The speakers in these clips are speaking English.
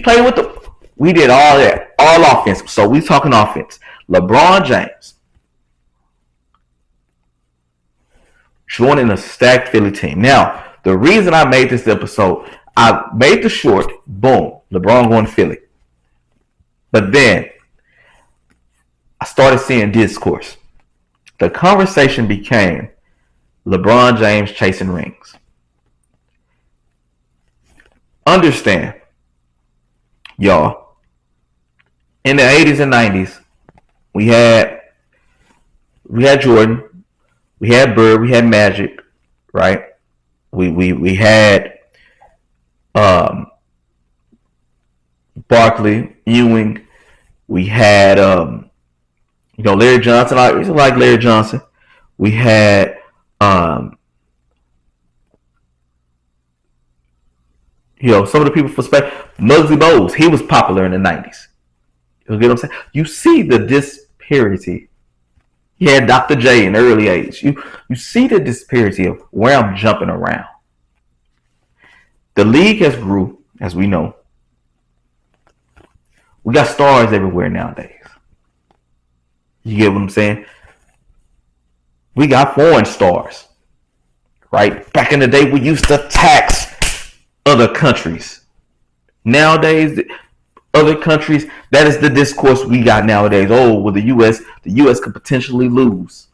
played with we did all that, all offense. So we talking offense. LeBron James joining a stacked Philly team. Now, the reason I made this episode, I made the short, boom, LeBron going to Philly. But then I started seeing discourse. The conversation became LeBron James chasing rings. Understand, y'all, in the 80s and 90s, we had Jordan, we had Bird, we had Magic, right? We had Barkley, Ewing, we had Larry Johnson. I used to like Larry Johnson. We had some of the people for space. Muggsy Bogues, he was popular in the 90s. You get what I'm saying? You see the disparity. He had Dr. J in the early age. You see the disparity of where I'm jumping around. The league has grew, as we know. We got stars everywhere nowadays. You get what I'm saying? We got foreign stars, right? Back in the day, we used to tax other countries. Nowadays, other countries, that is the discourse we got nowadays. Oh, well, the U.S. could potentially lose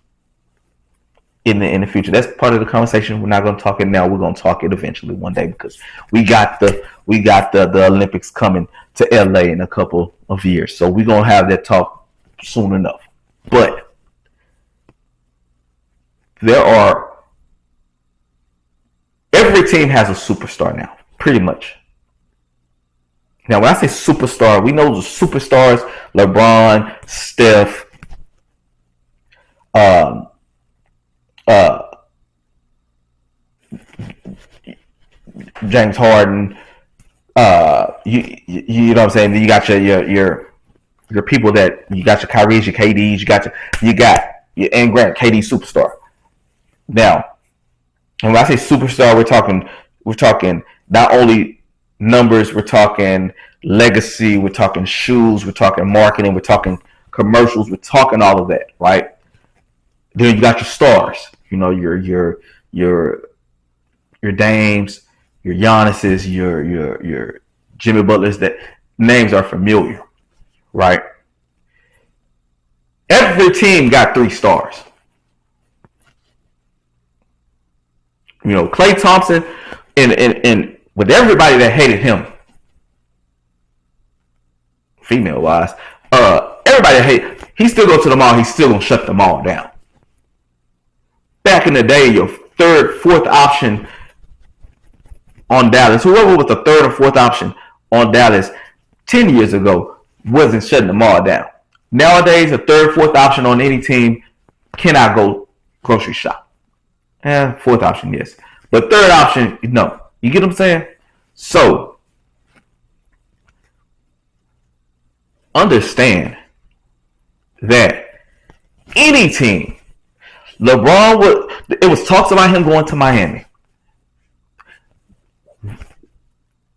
in the future. That's part of the conversation. We're not going to talk it now. We're going to talk it eventually one day because we got the Olympics coming to LA in a couple of years. So we're going to have that talk soon enough. But every team has a superstar now, pretty much. Now, when I say superstar, we know the superstars: LeBron, Steph, James Harden. You know what I'm saying? You got your people that you got your Kyries, your KDs, you got and Grant, KD superstar. Now, when I say superstar, we're talking not only numbers, we're talking legacy, we're talking shoes, we're talking marketing, we're talking commercials, we're talking all of that, right? Then you got your stars, your Dames, your Giannis's, your Jimmy Butlers. That names are familiar, right? Every team got 3 stars. Klay Thompson, and with everybody that hated him, female wise, everybody that hated, he still go to the mall. He's still gonna shut them all down. Back in the day, your third, fourth option on Dallas, whoever was the third or fourth option on Dallas 10 years ago, wasn't shutting them all down. Nowadays, a third, fourth option on any team cannot go grocery shop. Fourth option, yes. But third option, no. You get what I'm saying? So, understand that any team, it was talks about him going to Miami.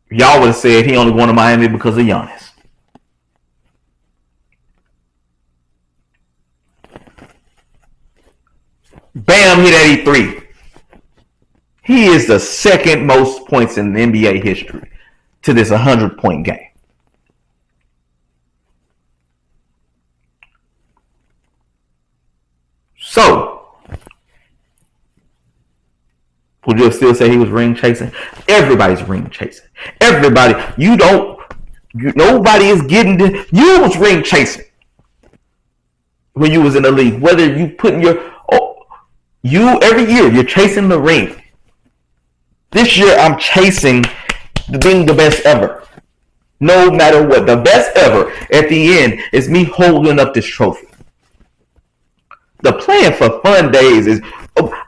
Y'all would have said he only going to Miami because of Giannis. Bam, hit 83. He is the second most points in NBA history to this 100-point game. So, would you still say he was ring chasing? Everybody's ring chasing. Everybody. Nobody is getting this. You was ring chasing when you was in the league. Whether you put in every year you're chasing the ring. This year I'm chasing being the best ever. No matter what. The best ever at the end is me holding up this trophy. The playing for fun days is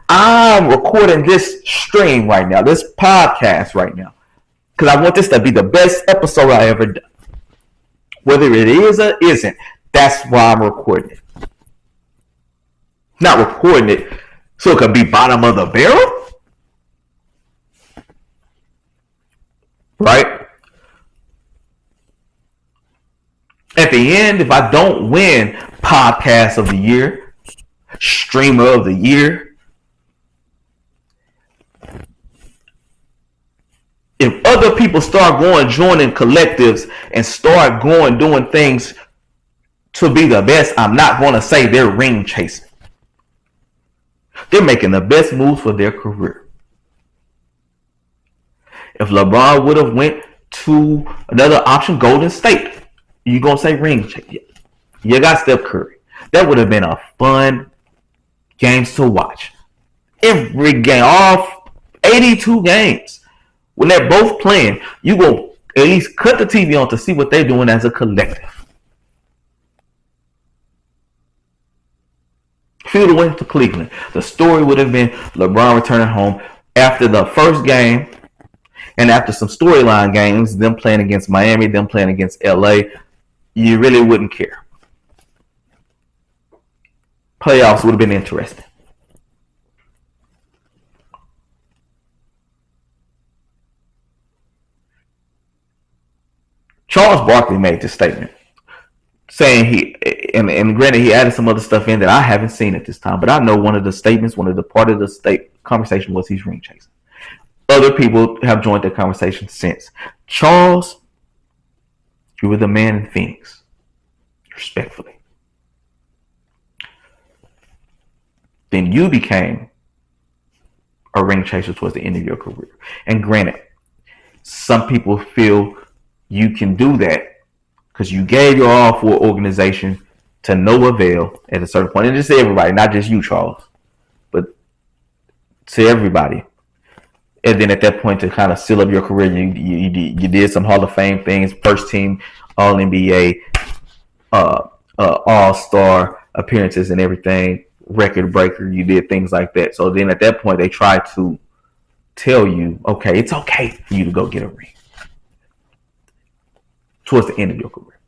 I'm recording this stream right now, this podcast right now, because I want this to be the best episode I ever done. Whether it is or isn't, that's why I'm recording it. Not recording it so it can be bottom of the barrel. Right? At the end, if I don't win podcast of the year, streamer of the year, if other people start going, joining collectives and start going, doing things to be the best, I'm not going to say they're ring chasing. They're making the best moves for their career. If LeBron would have went to another option, Golden State, you going to say ring chasing? You got Steph Curry. That would have been a fun games to watch. Every game, all 82 games, when they're both playing, you go at least cut the TV on to see what they're doing as a collective. If he would have went to Cleveland, the story would have been LeBron returning home after the first game and after some storyline games, them playing against Miami, them playing against LA. You really wouldn't care. Playoffs would have been interesting. Charles Barkley made this statement saying and granted he added some other stuff in that I haven't seen at this time, but I know one of the statements, one of the part of the conversation was he's ring chasing. Other people have joined the conversation since. Charles, you were the man in Phoenix, respectfully. Then you became a ring chaser towards the end of your career. And granted, some people feel you can do that because you gave your all for an organization to no avail at a certain point. And just to everybody, not just you, Charles, but to everybody. And then at that point, to kind of seal up your career, you did some Hall of Fame things, first team, All NBA, All-Star appearances and everything, record breaker. You did things like that. So then at that point, they try to tell you, okay, it's okay for you to go get a ring towards the end of your career.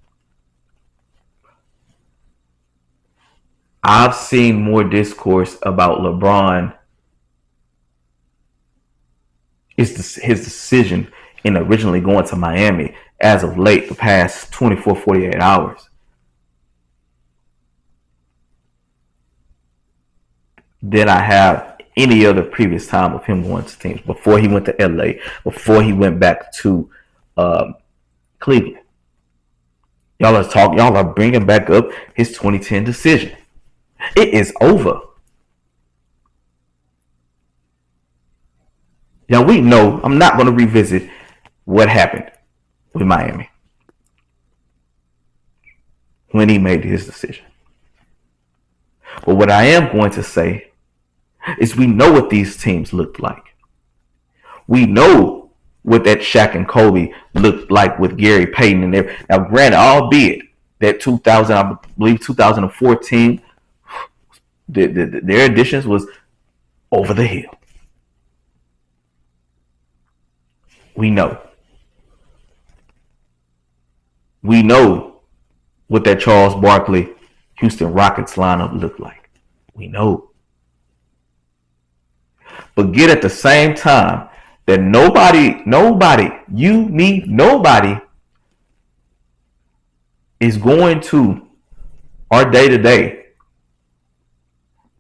I've seen more discourse about LeBron, his decision in originally going to Miami as of late, the past 24, 48 hours, than I have any other previous time of him going to teams. Before he went to LA, before he went back to Cleveland. Y'all are bringing back up his 2010 decision. It is over. Now we know, I'm not going to revisit what happened with Miami when he made his decision. But what I am going to say is we know what these teams looked like. We know what that Shaq and Kobe looked like with Gary Payton and there. Now, granted, albeit that 2014, their additions was over the hill. We know. We know what that Charles Barkley Houston Rockets lineup looked like. We know. But get at the same time that nobody is going to our day-to-day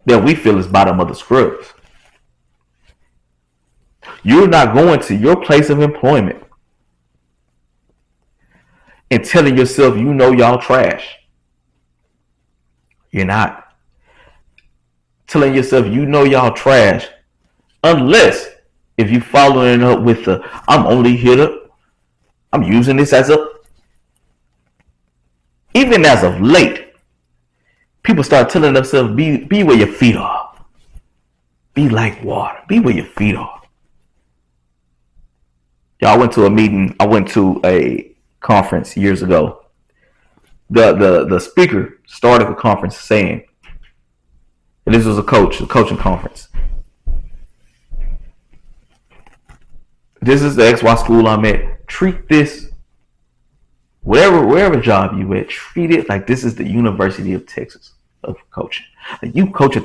that we feel is bottom of the scrubs. You're not going to your place of employment and telling yourself you know y'all trash. You're not. Telling yourself you know y'all trash unless if you following up with the I'm using this as even as of late, people start telling themselves be where your feet are. Be like water. Be where your feet are. Y'all, I went to a meeting. I went to a conference years ago. The speaker started the conference saying, and this was a coaching conference. This is the XY school I'm at. Treat this, wherever job you at, treat it like this is the University of Texas of coaching. Like you coach at the